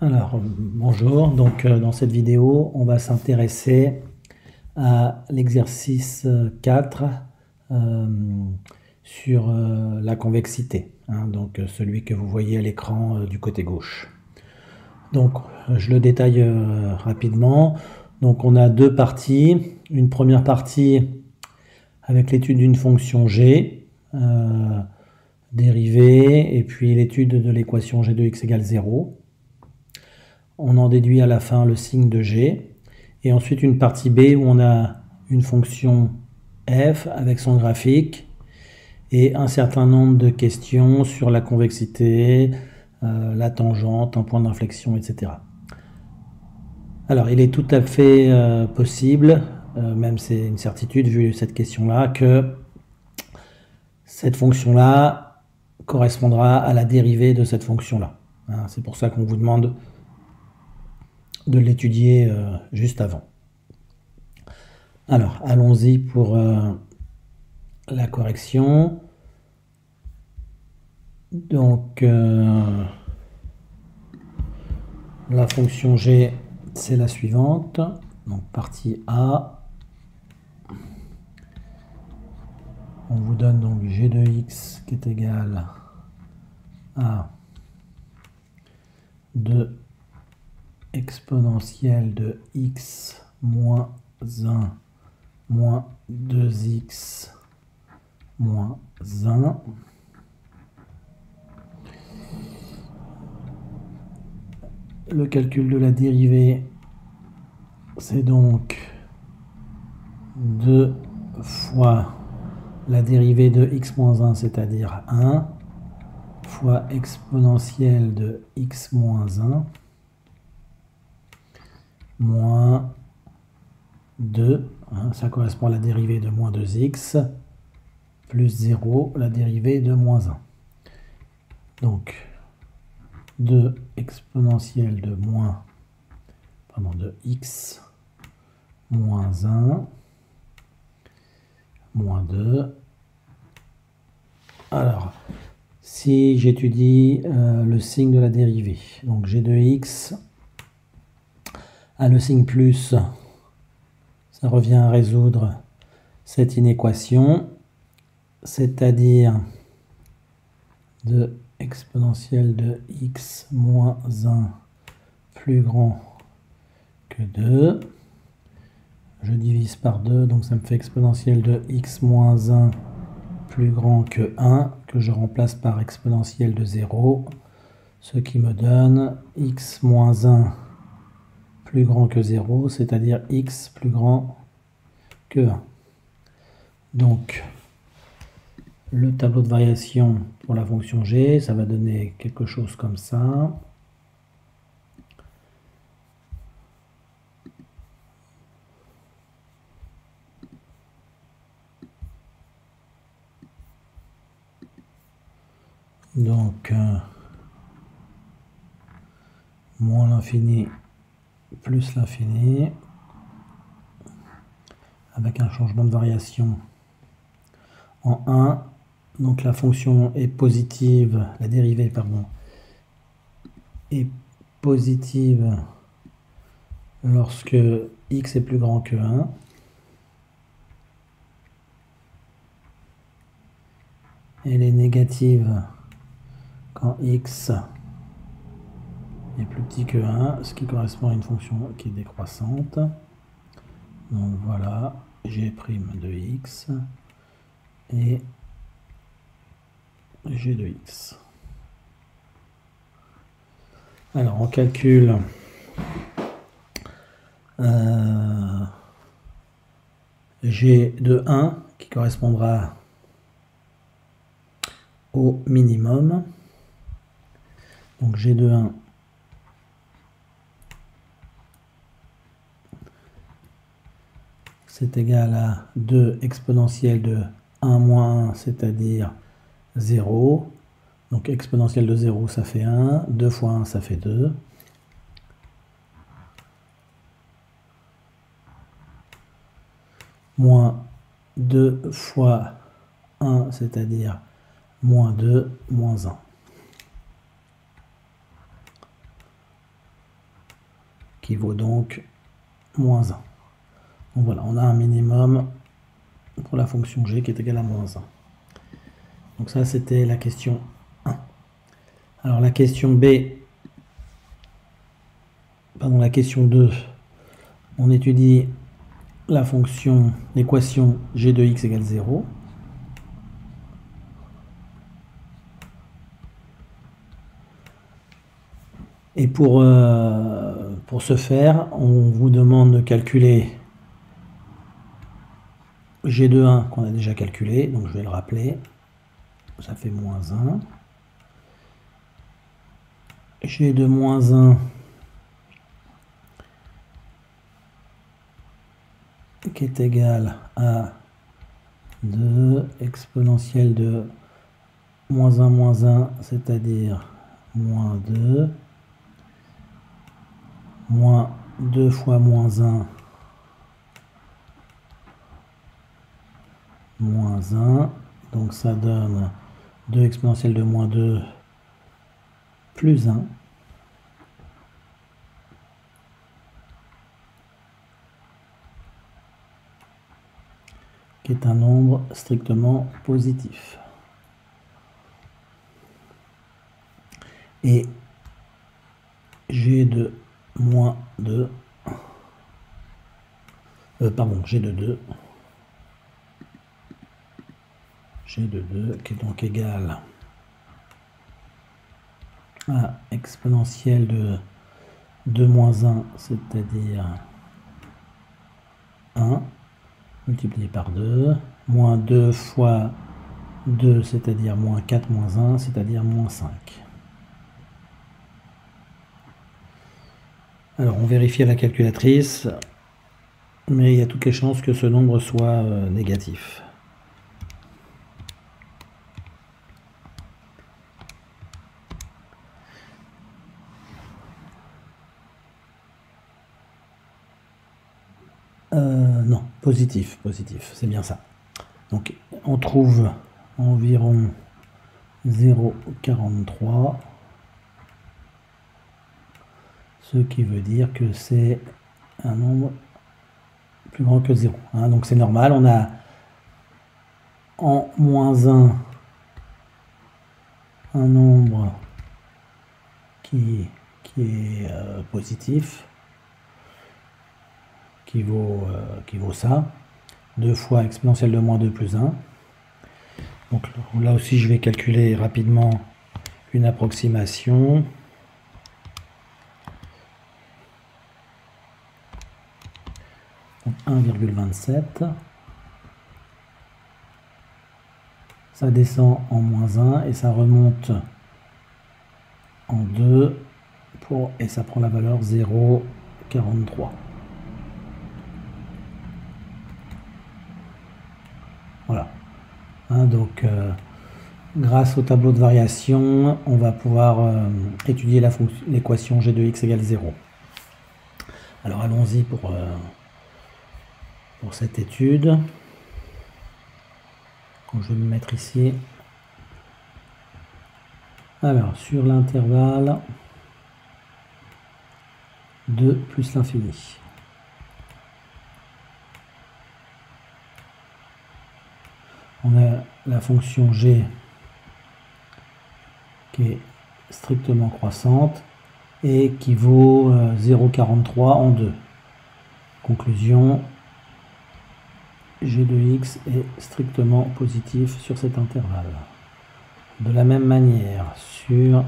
Alors, bonjour. Donc, dans cette vidéo, on va s'intéresser à l'exercice 4 sur la convexité, hein, donc celui que vous voyez à l'écran du côté gauche. Donc, je le détaille rapidement. Donc, on a deux parties. Une première partie avec l'étude d'une fonction g, dérivée, et puis l'étude de l'équation g de x égale 0. On en déduit à la fin le signe de g. Et ensuite une partie B où on a une fonction f avec son graphique et un certain nombre de questions sur la convexité, la tangente, un point d'inflexion, etc. Alors il est tout à fait possible, même c'est une certitude vu cette question-là, que cette fonction-là correspondra à la dérivée de cette fonction-là. Hein, c'est pour ça qu'on vous demande de l'étudier juste avant. Alors, allons-y pour la correction. Donc, la fonction g, c'est la suivante. Donc, partie A. On vous donne donc g de x qui est égal à 2 exponentielle de x moins 1 moins 2x moins 1. Le calcul de la dérivée, c'est donc 2 fois la dérivée de x moins 1, c'est-à-dire 1, fois exponentielle de x moins 1, moins 2, hein, ça correspond à la dérivée de moins 2x, plus 0, la dérivée de moins 1. Donc, 2 exponentielle de de x moins 1, moins 2. Alors, si j'étudie le signe de la dérivée, donc g de x a le signe plus, ça revient à résoudre cette inéquation, c'est-à-dire de exponentielle de x moins 1 plus grand que 2. Je divise par 2, donc ça me fait exponentielle de x moins 1 plus grand que 1, que je remplace par exponentielle de 0, ce qui me donne x moins 1 plus grand que 0, c'est-à-dire x plus grand que 1. Donc, le tableau de variation pour la fonction g, ça va donner quelque chose comme ça. Donc, moins l'infini plus l'infini, avec un changement de variation en 1. Donc la fonction est positive, la dérivée, pardon, est positive lorsque x est plus grand que 1. Elle est négative quand x est plus petit que 1, ce qui correspond à une fonction qui est décroissante. Donc voilà, g' de x et g de x. Alors on calcule g de 1 qui correspondra au minimum. Donc g de 1 c'est égal à 2 exponentielle de 1 moins 1, c'est-à-dire 0. Donc exponentielle de 0, ça fait 1. 2 fois 1, ça fait 2. Moins 2 fois 1, c'est-à-dire moins 2, moins 1. qui vaut donc moins 1. Donc voilà, on a un minimum pour la fonction g qui est égale à moins 1. Donc ça, c'était la question 1. Alors la question la question 2, on étudie la fonction, l'équation g de x égale 0. Et pour ce faire, on vous demande de calculer g de 1 qu'on a déjà calculé, donc je vais le rappeler, ça fait moins 1. G de moins 1 qui est égal à 2 exponentielle de moins 1, c'est-à-dire moins 2, moins 2 fois moins 1, moins 1, donc ça donne 2 exponentielle de moins 2 plus 1. Qui est un nombre strictement positif. Et g de moins 2, g de 2, qui est donc égal à exponentielle de 2 moins 1, c'est-à-dire 1, multiplié par 2, moins 2 fois 2, c'est-à-dire moins 4 moins 1, c'est-à-dire moins 5. Alors on vérifie à la calculatrice, mais il y a toutes les chances que ce nombre soit négatif. Non, positif, c'est bien ça. Donc on trouve environ 0,43, ce qui veut dire que c'est un nombre plus grand que 0. Hein, donc c'est normal, on a en moins 1 un nombre qui est positif, qui vaut ça, 2 fois exponentielle de moins 2 plus 1. Donc là aussi je vais calculer rapidement une approximation. Donc 1,27. Ça descend en moins 1 et ça remonte en 2 et ça prend la valeur 0,43. Voilà. Hein, donc, grâce au tableau de variation, on va pouvoir étudier l'équation g de x égale 0. Alors, allons-y pour cette étude. Donc, je vais me mettre ici. Alors, sur l'intervalle 2 plus l'infini. On a la fonction g qui est strictement croissante et qui vaut 0,43 en 2. Conclusion, g de x est strictement positif sur cet intervalle. De la même manière, sur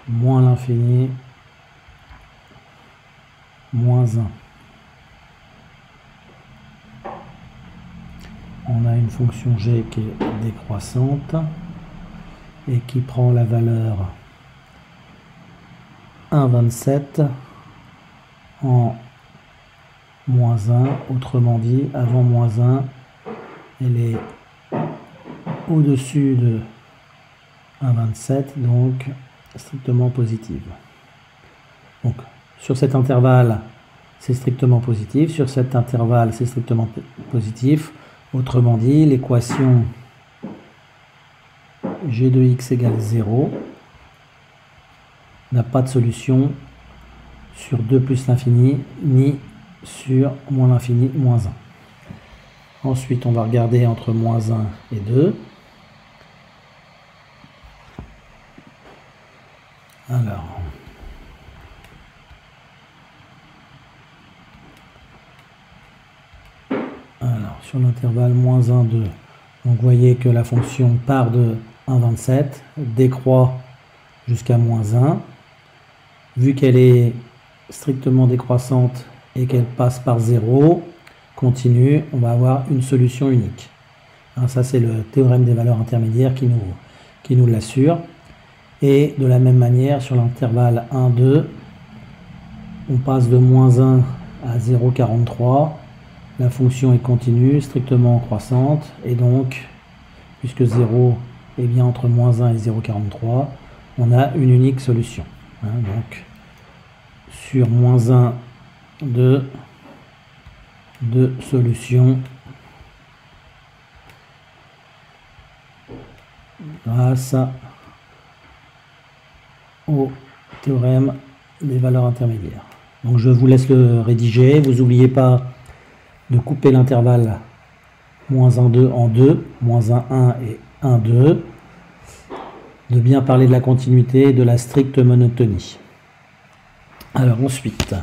moins l'infini, moins 1. On a une fonction g qui est décroissante et qui prend la valeur 1,27 en moins 1. Autrement dit, avant moins 1, elle est au-dessus de 1,27, donc strictement positive. Donc, sur cet intervalle, c'est strictement positif. Sur cet intervalle, c'est strictement positif. Autrement dit, l'équation g de x égale 0 n'a pas de solution sur 2 plus l'infini, ni sur moins l'infini, moins 1. Ensuite, on va regarder entre moins 1 et 2. Alors sur l'intervalle moins 1, 2, donc vous voyez que la fonction part de 1,27, décroît jusqu'à moins 1. Vu qu'elle est strictement décroissante et qu'elle passe par 0, continue, on va avoir une solution unique. Alors ça, c'est le théorème des valeurs intermédiaires qui nous l'assure. Et de la même manière, sur l'intervalle 1, 2, on passe de moins 1 à 0,43. La fonction est continue, strictement croissante. Et donc, puisque 0 est bien entre moins 1 et 0,43, on a une unique solution. Donc, sur moins 1, 2 solutions grâce au théorème des valeurs intermédiaires. Donc je vous laisse le rédiger. Vous n'oubliez pas de couper l'intervalle moins 1, 2 en 2, moins 1, 1 et 1, 2. De bien parler de la continuité et de la stricte monotonie. Alors ensuite,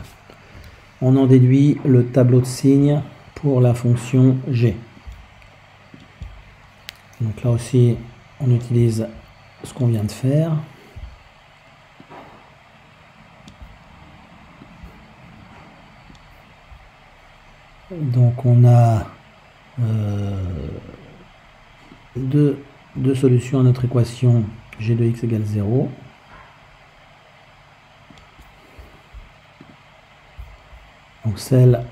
on en déduit le tableau de signes pour la fonction g. Donc là aussi, on utilise ce qu'on vient de faire. Donc on a deux solutions à notre équation g de x égale 0. Donc celle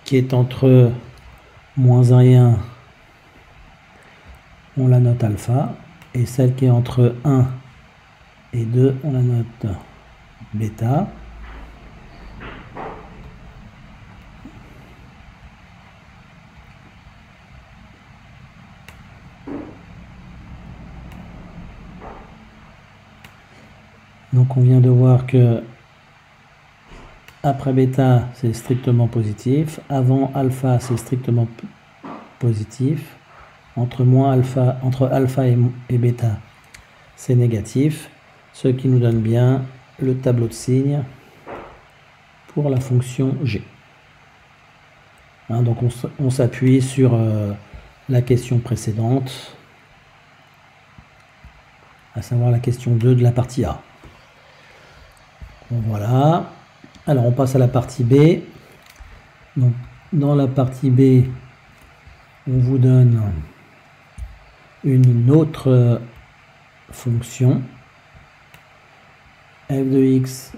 qui est entre moins 1 et 1, on la note alpha. Et celle qui est entre 1 et 2, on la note bêta. Donc on vient de voir que après bêta c'est strictement positif, avant alpha c'est strictement positif, entre alpha et bêta c'est négatif, ce qui nous donne bien le tableau de signes pour la fonction g. Donc on s'appuie sur la question précédente, à savoir la question 2 de la partie A. Voilà. Alors on passe à la partie B. Donc dans la partie B, on vous donne une autre fonction f de x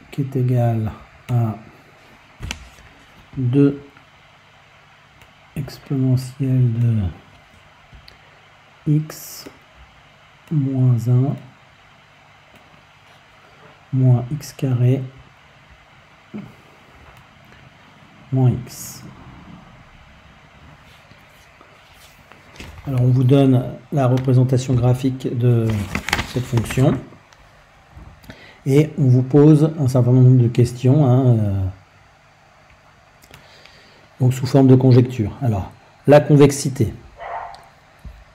qui est égale à 2 exponentielle de x moins 1 moins x carré moins x. Alors on vous donne la représentation graphique de cette fonction et on vous pose un certain nombre de questions donc sous forme de conjecture. Alors la convexité.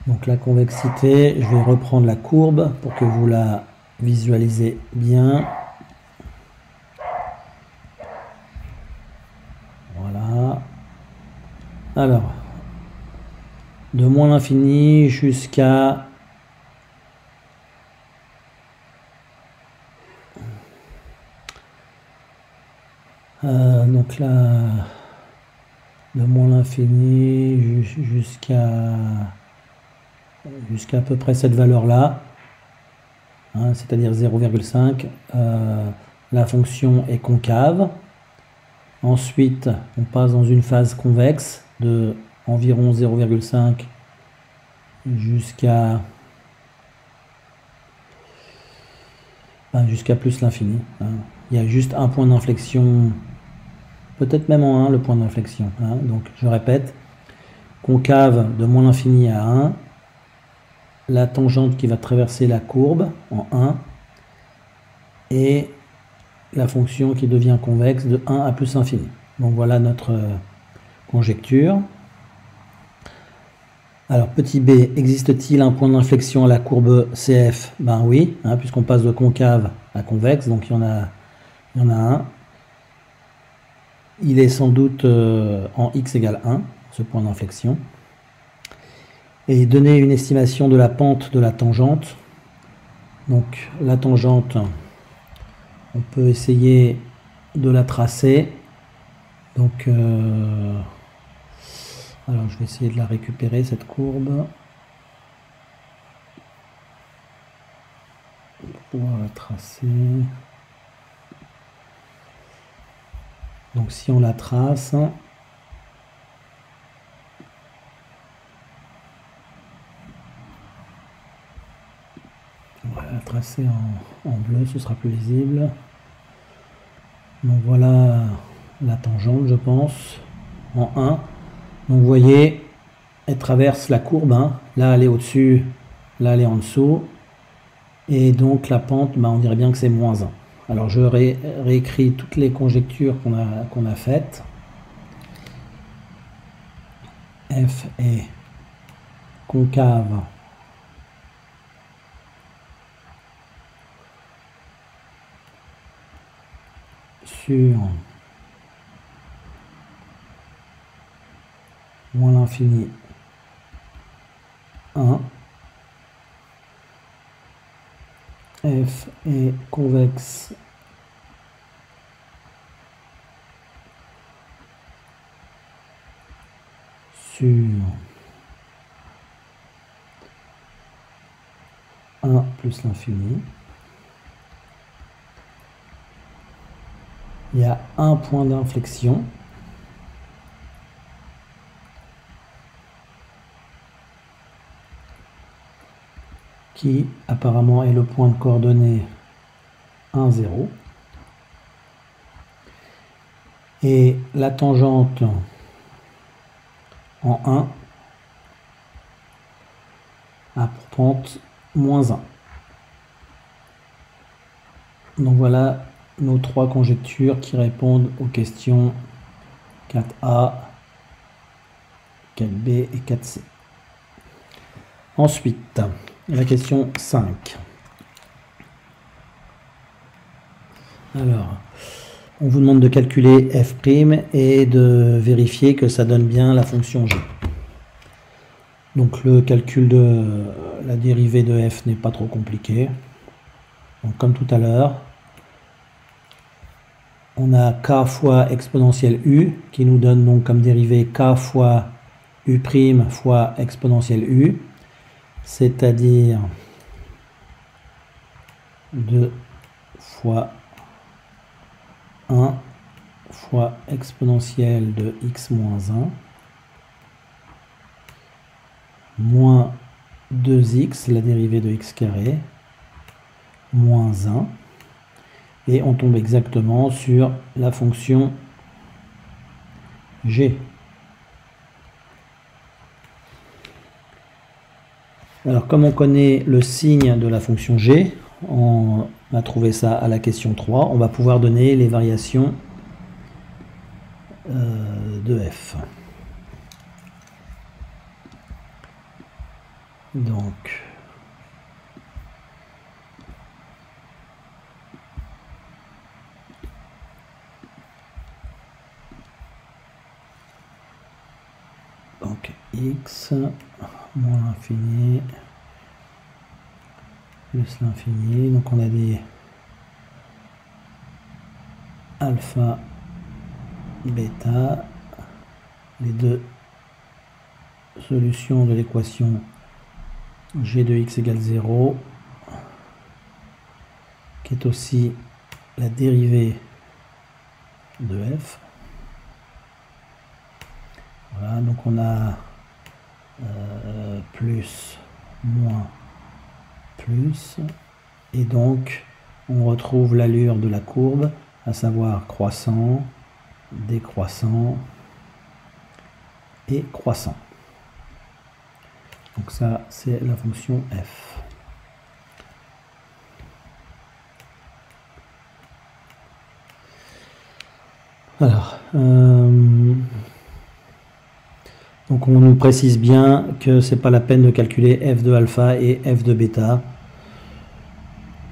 Donc la convexité, je vais reprendre la courbe pour que vous la visualisez bien. Voilà. Alors, de moins l'infini jusqu'à donc là, de moins l'infini jusqu'à à peu près cette valeur-là. C'est-à-dire 0,5, la fonction est concave. Ensuite, on passe dans une phase convexe de environ 0,5 jusqu'à plus l'infini. Il y a juste un point d'inflexion, peut-être même en 1 le point d'inflexion. Donc je répète, concave de moins l'infini à 1. La tangente qui va traverser la courbe en 1 et la fonction qui devient convexe de 1 à plus infini. Donc voilà notre conjecture. Alors petit b, existe-t-il un point d'inflexion à la courbe CF? Ben oui, hein, puisqu'on passe de concave à convexe, donc il y en a un. Il est sans doute en x égale 1, ce point d'inflexion. Et donner une estimation de la pente de la tangente. Donc la tangente, on peut essayer de la tracer. Donc, alors je vais essayer de la récupérer, cette courbe. Pour pouvoir la tracer. Donc si on la trace, on va la tracer en bleu, ce sera plus lisible. Donc voilà la tangente, je pense, en 1. Donc vous voyez, elle traverse la courbe, hein. Là elle est au-dessus, là elle est en dessous. Et donc la pente, on dirait bien que c'est moins 1. Alors je réécris toutes les conjectures qu'on a faites. F est concave sur moins l'infini 1. F est convexe sur 1 plus l'infini. Il y a un point d'inflexion. Qui apparemment est le point de coordonnées 1, 0. Et la tangente en 1 a pour pente moins 1. Donc voilà nos trois conjectures qui répondent aux questions 4A, 4B et 4C. Ensuite, la question 5. Alors, on vous demande de calculer f' et de vérifier que ça donne bien la fonction g. Donc le calcul de la dérivée de f n'est pas trop compliqué. Donc comme tout à l'heure, on a k fois exponentielle u qui nous donne donc comme dérivée k fois u' fois exponentielle u, c'est-à-dire 2 fois 1 fois exponentielle de x moins 1 moins 2x, la dérivée de x carré, moins 1. Et on tombe exactement sur la fonction g. Alors comme on connaît le signe de la fonction g, on a trouvé ça à la question 3, on va pouvoir donner les variations de f. Donc x moins l'infini plus l'infini, donc on a des alpha, bêta, les deux solutions de l'équation g de x égale 0, qui est aussi la dérivée de f. Voilà, donc on a plus, moins, plus, et donc on retrouve l'allure de la courbe, à savoir croissant, décroissant et croissant. Donc ça, c'est la fonction f. Alors, donc on nous précise bien que c'est pas la peine de calculer f de alpha et f de bêta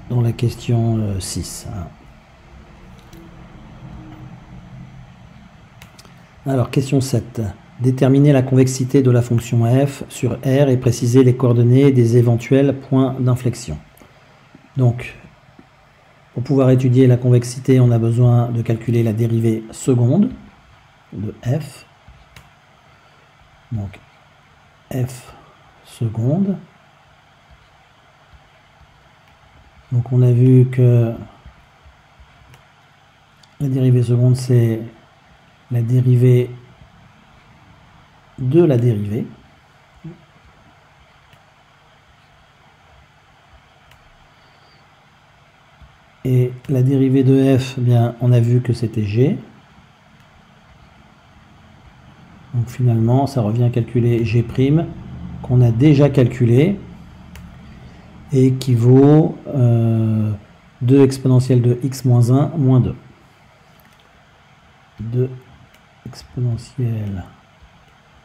dans la question 6. Alors, question 7. Déterminer la convexité de la fonction f sur R et préciser les coordonnées des éventuels points d'inflexion. Donc, pour pouvoir étudier la convexité, on a besoin de calculer la dérivée seconde de f. Donc, f seconde. Donc, on a vu que la dérivée seconde, c'est la dérivée de la dérivée. Et la dérivée de f, eh bien, on a vu que c'était g. Donc finalement, ça revient à calculer g' qu'on a déjà calculé et qui vaut 2 exponentielle de x moins 1 moins 2. 2 exponentielle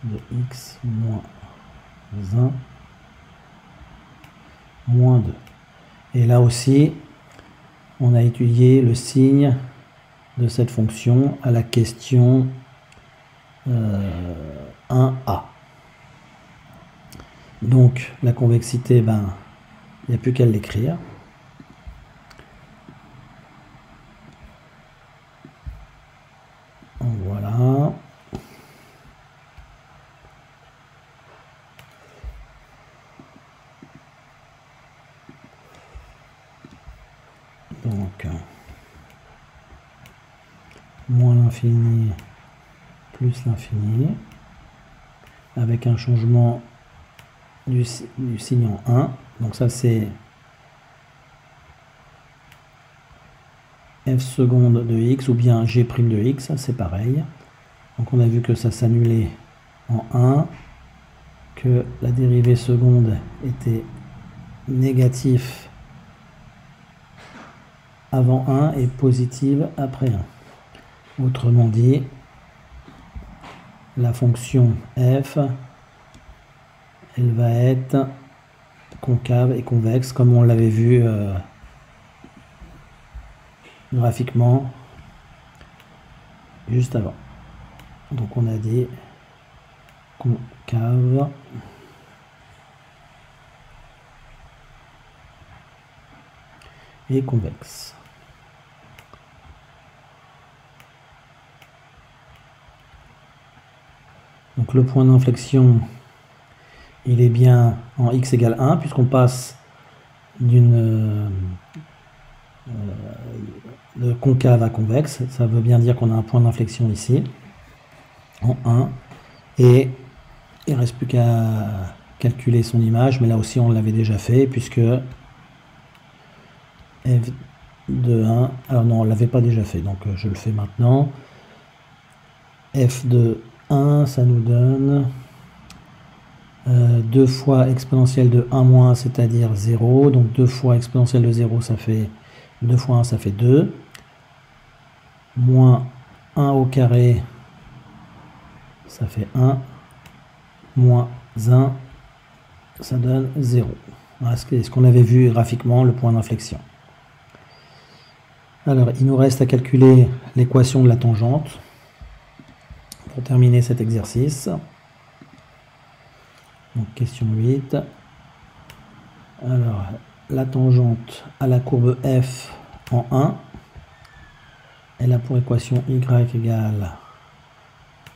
de x moins 1 moins 2. Et là aussi, on a étudié le signe de cette fonction à la question 1a. Donc la convexité, ben, il n'y a plus qu'à l'écrire. Voilà. Donc, moins l'infini plus l'infini, avec un changement du signe en 1. Donc ça c'est f seconde de x ou bien g' de x, c'est pareil. Donc on a vu que ça s'annulait en 1, que la dérivée seconde était négative avant 1 et positive après 1. Autrement dit, la fonction f, elle va être concave et convexe, comme on l'avait vu graphiquement juste avant. Donc on a dit concave et convexe. Donc le point d'inflexion, il est bien en x égale 1, puisqu'on passe de concave à convexe. Ça veut bien dire qu'on a un point d'inflexion ici, en 1. Et il ne reste plus qu'à calculer son image, mais là aussi on l'avait déjà fait, puisque f de 1, alors non, on ne l'avait pas déjà fait, donc je le fais maintenant. F de 1, ça nous donne 2 fois exponentielle de 1 moins, c'est-à-dire 0. Donc 2 fois exponentielle de 0, ça fait 2 fois 1, ça fait 2. Moins 1 au carré, ça fait 1. Moins 1, ça donne 0. Voilà ce qu'on avait vu graphiquement, le point d'inflexion. Alors, il nous reste à calculer l'équation de la tangente pour terminer cet exercice. Donc, question 8. Alors, la tangente à la courbe f en 1, elle a pour équation y égale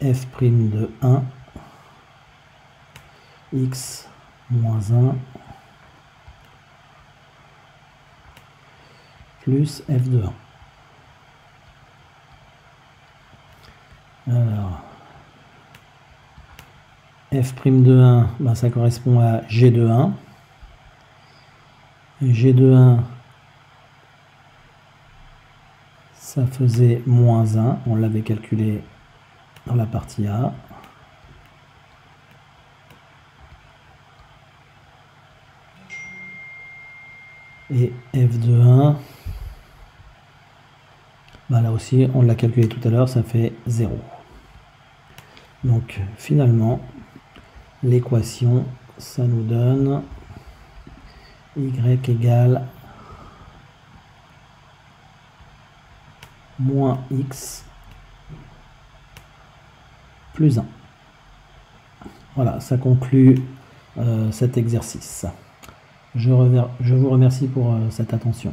f' de 1, x moins 1, plus f de 1. Alors, f' de 1, ben ça correspond à g de 1. Et g de 1, ça faisait moins 1. On l'avait calculé dans la partie A. Et f de 1, Bah, là aussi, on l'a calculé tout à l'heure, ça fait 0. Donc finalement, l'équation, ça nous donne y égale moins x plus 1. Voilà, ça conclut cet exercice. Je vous remercie pour cette attention.